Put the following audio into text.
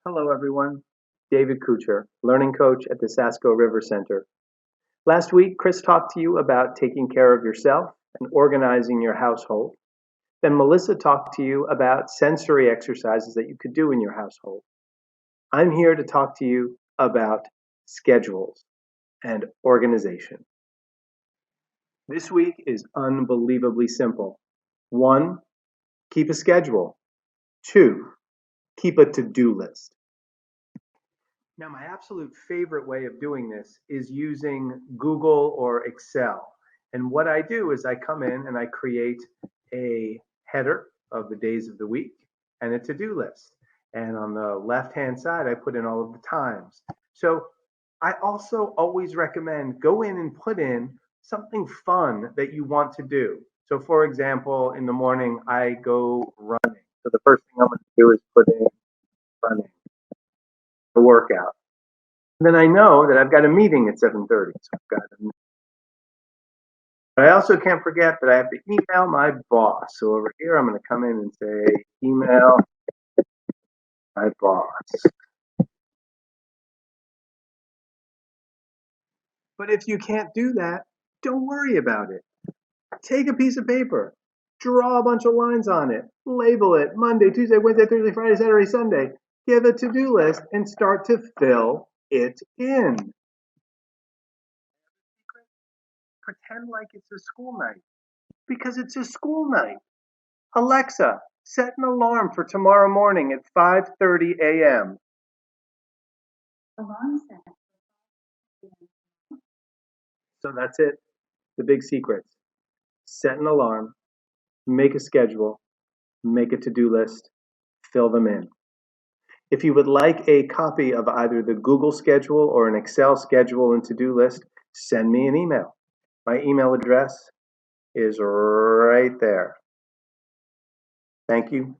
Hello, everyone. David Kucher, Learning Coach at the Sasko River Center. Last week, Chris talked to you about taking care of yourself and organizing your household. Then Melissa talked to you about sensory exercises that you could do in your household. I'm here to talk to you about schedules and organization. This week is unbelievably simple. 1, keep a schedule. 2, keep a to-do list. Now, my absolute favorite way of doing this is using Google or Excel. And what I do is I come in and I create a header of the days of the week and a to-do list. And on the left-hand side, I put in all of the times. So I also always recommend go in and put in something fun that you want to do. So for example, in the morning, I go running. So the first thing I'm going to do is put in running, a workout. And then I know that I've got a meeting at 7:30. So I've got but I also can't forget that I have to email my boss. So over here, I'm going to come in and say, email my boss. But if you can't do that, don't worry about it. Take a piece of paper, draw a bunch of lines on it, label it Monday, Tuesday, Wednesday, Thursday, Friday, Saturday, Sunday. Give a to-do list and start to fill it in. Pretend like it's a school night because it's a school night. Alexa, set an alarm for tomorrow morning at 5:30 a.m. Alarm set. So that's it. The big secrets. Set an alarm, make a schedule, make a to-do list, fill them in. If you would like a copy of either the Google schedule or an Excel schedule and to-do list, send me an email. My email address is right there. Thank you.